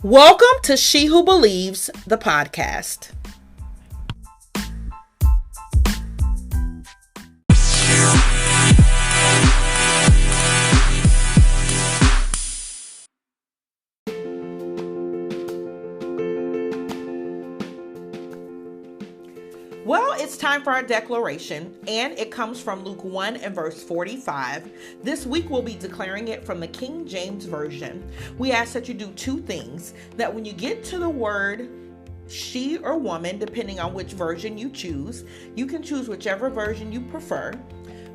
Welcome to She Who Believes, the podcast. Well, it's time for our declaration, and it comes from Luke 1 and verse 45. This week we'll be declaring it from the King James Version. We ask that you do two things: that when you get to the word she or woman, depending on which version you choose, you can choose whichever version you prefer.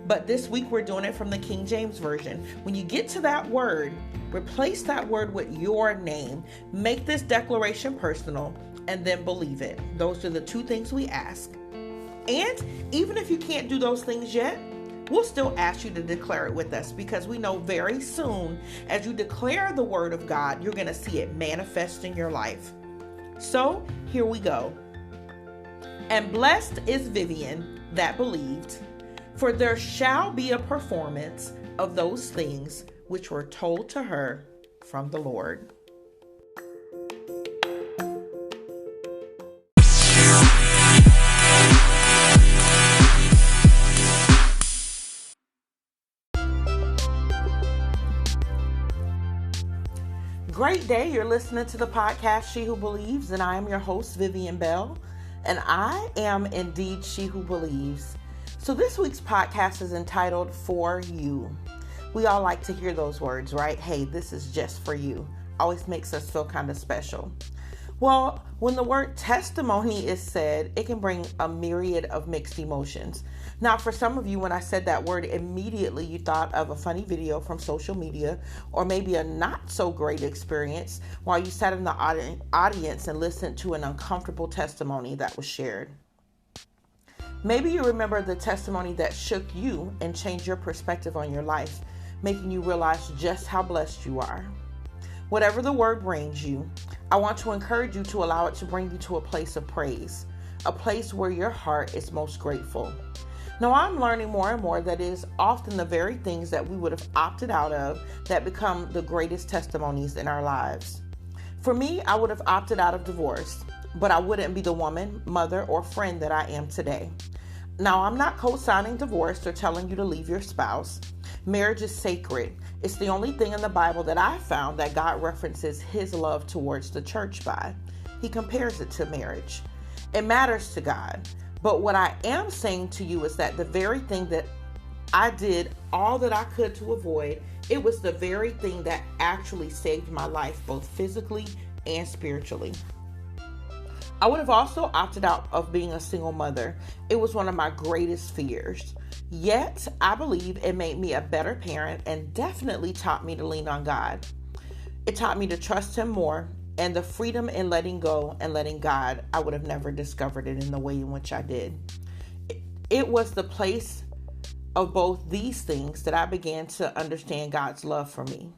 But this week we're doing it from the King James Version. When you get to that word, replace that word with your name. Make this declaration personal and then believe it. Those are the two things we ask. And even if you can't do those things yet, we'll still ask you to declare it with us, because we know very soon as you declare the word of God, you're going to see it manifest in your life. So here we go. And blessed is Vivian that believed, for there shall be a performance of those things which were told to her from the Lord. Great day. You're listening to the podcast She Who Believes, and I am your host, Vivian Bell, and I am indeed She Who Believes. So this week's podcast is entitled For You. We all like to hear those words, right? Hey, this is just for you. Always makes us feel kind of special. Well, when the word testimony is said, it can bring a myriad of mixed emotions. Now, for some of you, when I said that word, immediately you thought of a funny video from social media, or maybe a not so great experience while you sat in the audience and listened to an uncomfortable testimony that was shared. Maybe you remember the testimony that shook you and changed your perspective on your life, making you realize just how blessed you are. Whatever the word brings you, I want to encourage you to allow it to bring you to a place of praise, a place where your heart is most grateful. Now, I'm learning more and more that it is often the very things that we would have opted out of that become the greatest testimonies in our lives. For me, I would have opted out of divorce, but I wouldn't be the woman, mother, or friend that I am today. Now, I'm not co-signing divorce or telling you to leave your spouse. Marriage is sacred. It's the only thing in the Bible that I found that God references his love towards the church by. He compares it to marriage. It matters to God. But what I am saying to you is that the very thing that I did all that I could to avoid, it was the very thing that actually saved my life, both physically and spiritually. I would have also opted out of being a single mother. It was one of my greatest fears. Yet, I believe it made me a better parent and definitely taught me to lean on God. It taught me to trust him more, and the freedom in letting go and letting God, I would have never discovered it in the way in which I did. It was the place of both these things that I began to understand God's love for me.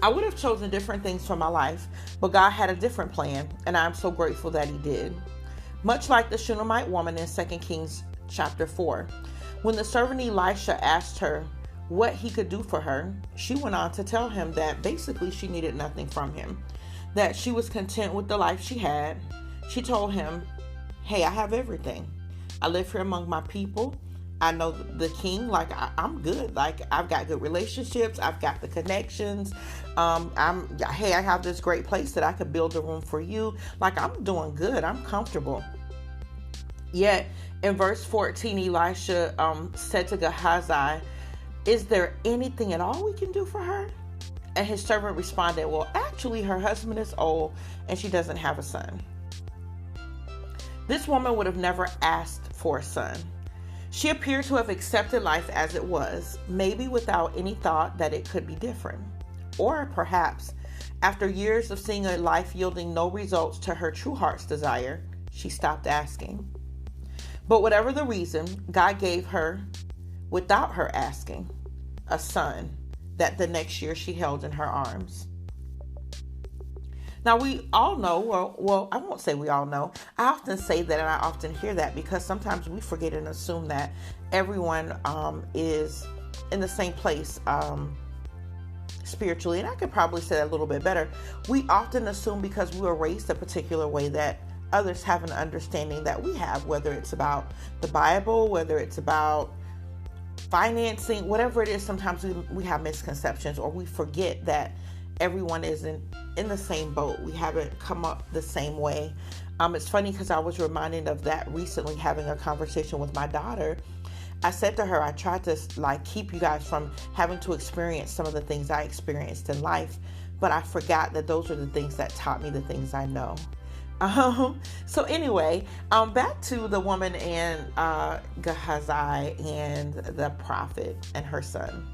I would have chosen different things for my life, but God had a different plan, and I'm so grateful that he did. Much like the Shunammite woman in 2 Kings chapter 4. When the servant Elisha asked her what he could do for her, she went on to tell him that basically she needed nothing from him, that she was content with the life she had. She told him, hey, I have everything. I live here among my people. I know the king, I'm good. I've got good relationships. I've got the connections. I have this great place that I could build a room for you. I'm doing good. I'm comfortable. Yet in verse 14, Elisha said to Gehazi, is there anything at all we can do for her? And his servant responded, well, actually her husband is old and she doesn't have a son. This woman would have never asked for a son. She appeared to have accepted life as it was, maybe without any thought that it could be different. Or perhaps, after years of seeing a life yielding no results to her true heart's desire, she stopped asking. But whatever the reason, God gave her, without her asking, a son that the next year she held in her arms. Now, we all know, well, I won't say we all know. I often say that, and I often hear that, because sometimes we forget and assume that everyone is in the same place spiritually. And I could probably say that a little bit better. We often assume because we were raised a particular way that others have an understanding that we have, whether it's about the Bible, whether it's about financing, whatever it is. Sometimes we have misconceptions, or we forget that everyone isn't in the same boat. We haven't come up the same way. It's funny because I was reminded of that recently, having a conversation with my daughter. I said to her, I tried to keep you guys from having to experience some of the things I experienced in life, but I forgot that those are the things that taught me the things I know. So anyway, back to the woman and Gehazi and the prophet and her son.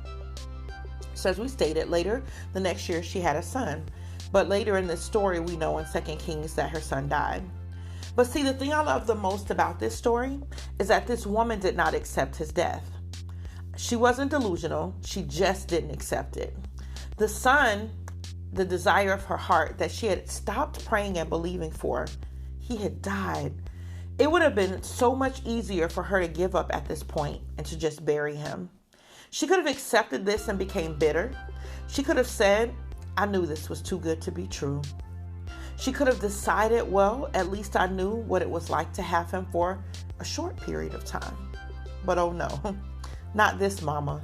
So as we stated, later the next year she had a son. But later in this story, we know in 2 Kings that her son died. But see, the thing I love the most about this story is that this woman did not accept his death. She wasn't delusional. She just didn't accept it. The son, the desire of her heart that she had stopped praying and believing for, he had died. It would have been so much easier for her to give up at this point and to just bury him. She could have accepted this and became bitter. She could have said, I knew this was too good to be true. She could have decided, well, at least I knew what it was like to have him for a short period of time. But oh no, not this mama.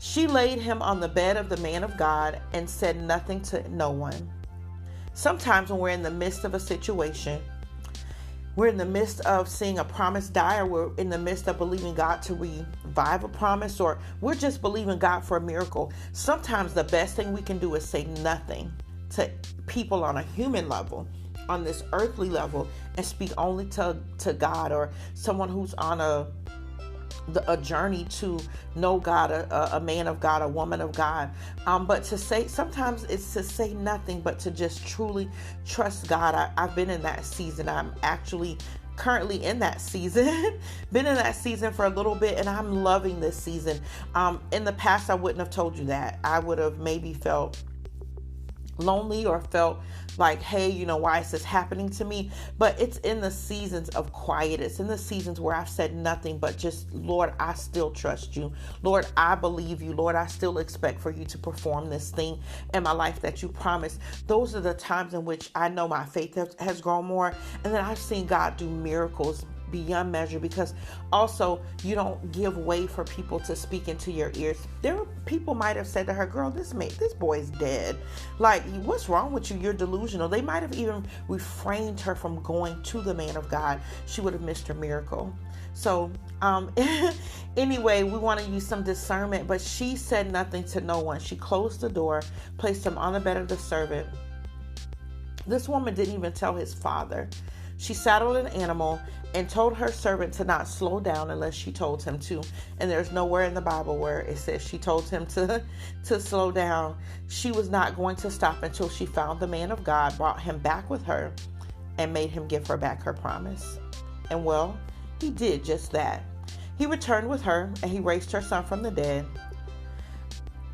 She laid him on the bed of the man of God and said nothing to no one. Sometimes when we're in the midst of a situation, we're in the midst of seeing a promise die, or we're in the midst of believing God to revive a promise, or we're just believing God for a miracle. Sometimes the best thing we can do is say nothing to people on a human level, on this earthly level, and speak only to God, or someone who's on a journey to know God, a man of God, a woman of God. But to say, sometimes it's to say nothing, but to just truly trust God. I've been in that season. I'm actually currently in that season. Been in that season for a little bit, and I'm loving this season. In the past, I wouldn't have told you that. I would have maybe felt lonely or felt like, hey, why is this happening to me? But it's in the seasons of quiet. It's in the seasons where I've said nothing but just, Lord, I still trust you. Lord, I believe you. Lord, I still expect for you to perform this thing in my life that you promised. Those are the times in which I know my faith has grown more. And then I've seen God do miracles beyond measure, because also you don't give way for people to speak into your ears. There were people might have said to her, girl, this boy's dead. Like, what's wrong with you? You're delusional. They might have even refrained her from going to the man of God. She would have missed her miracle. So anyway, we want to use some discernment, but she said nothing to no one. She closed the door, placed him on the bed of the servant. This woman didn't even tell his father. She saddled an animal and told her servant to not slow down unless she told him to. And there's nowhere in the Bible where it says she told him to slow down. She was not going to stop until she found the man of God, brought him back with her, and made him give her back her promise. And well, he did just that. He returned with her, and he raised her son from the dead.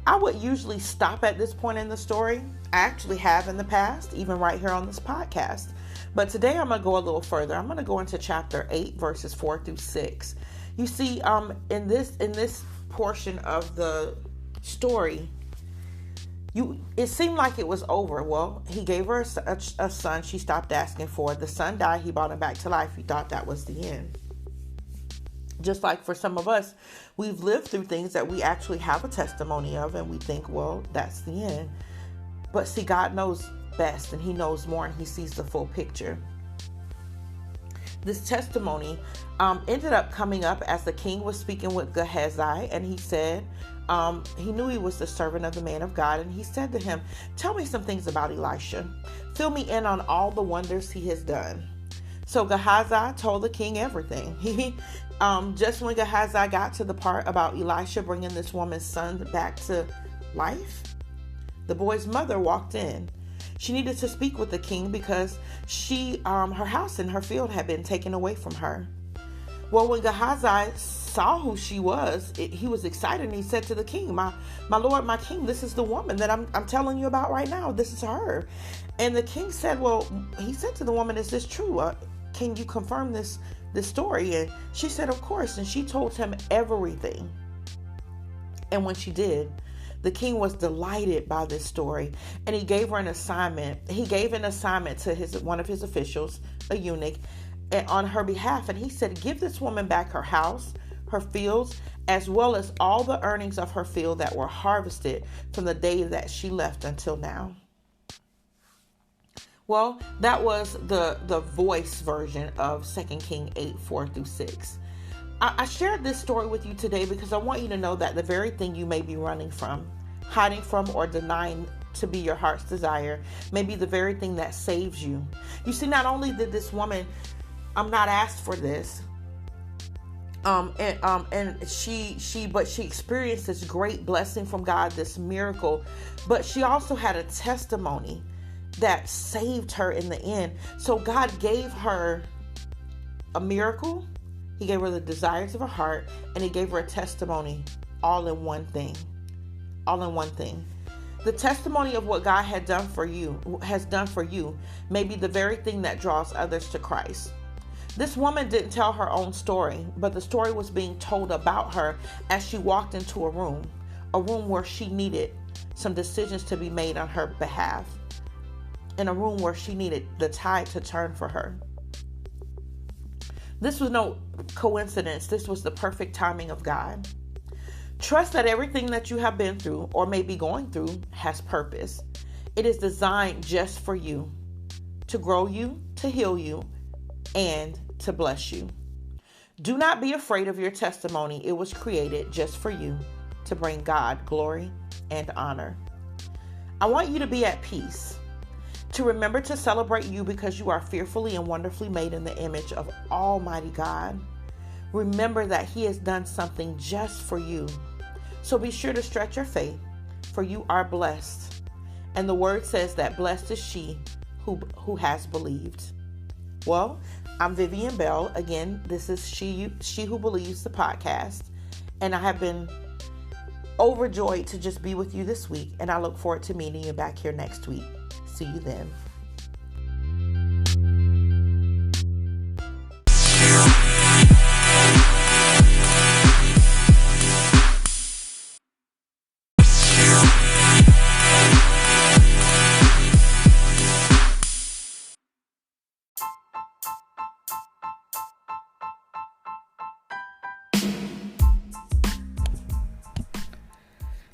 I would usually stop at this point in the story. I actually have in the past, even right here on this podcast. But today I'm going to go a little further. I'm going to go into chapter 8, verses 4 through 6. You see, in this portion of the story, it seemed like it was over. Well, he gave her a son she stopped asking for. The son died. He brought him back to life. He thought that was the end. Just like for some of us, we've lived through things that we actually have a testimony of, and we think, well, that's the end. But see, God knows best, and he knows more, and he sees the full picture. This testimony ended up coming up as the king was speaking with Gehazi, and he said, he knew he was the servant of the man of God, and he said to him, tell me some things about Elisha. Fill me in on all the wonders he has done. So Gehazi told the king everything. Just when Gehazi got to the part about Elisha bringing this woman's son back to life, the boy's mother walked in. She needed to speak with the king because her house and her field had been taken away from her. Well, when Gehazi saw who she was, he was excited, and he said to the king, my lord, my king, this is the woman that I'm telling you about right now. This is her. And the king said, well, he said to the woman, is this true? Can you confirm this story? And she said, of course. And she told him everything. And when she did, The king was delighted by this story, and he gave her an assignment. He gave an assignment to one of his officials, a eunuch, on her behalf. And he said, give this woman back her house, her fields, as well as all the earnings of her field that were harvested from the day that she left until now. Well, that was the voice version of 2 Kings 8, 4-6. I shared this story with you today because I want you to know that the very thing you may be running from, hiding from, or denying to be your heart's desire may be the very thing that saves you. You see, not only did this woman not ask for this, and she experienced this great blessing from God, this miracle, but she also had a testimony that saved her in the end. So God gave her a miracle, he gave her the desires of her heart, and he gave her a testimony, all in one thing. The testimony of what God has done for you may be the very thing that draws others to Christ. This woman didn't tell her own story, but the story was being told about her as she walked into a room where she needed some decisions to be made on her behalf, in a room where she needed the tide to turn for her. This was no coincidence. This was the perfect timing of God. Trust that everything that you have been through or may be going through has purpose. It is designed just for you, to grow you, to heal you, and to bless you. Do not be afraid of your testimony. It was created just for you, to bring God glory and honor. I want you to be at peace, to remember to celebrate you because you are fearfully and wonderfully made in the image of Almighty God. Remember that He has done something just for you. So be sure to stretch your faith, for you are blessed. And the word says that blessed is she who has believed. Well, I'm Vivian Bell. Again, this is She Who Believes, the podcast. And I have been overjoyed to just be with you this week. And I look forward to meeting you back here next week. See you then.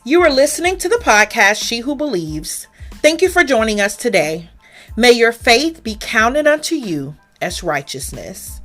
You are listening to the podcast, She Who Believes. Thank you for joining us today. May your faith be counted unto you as righteousness.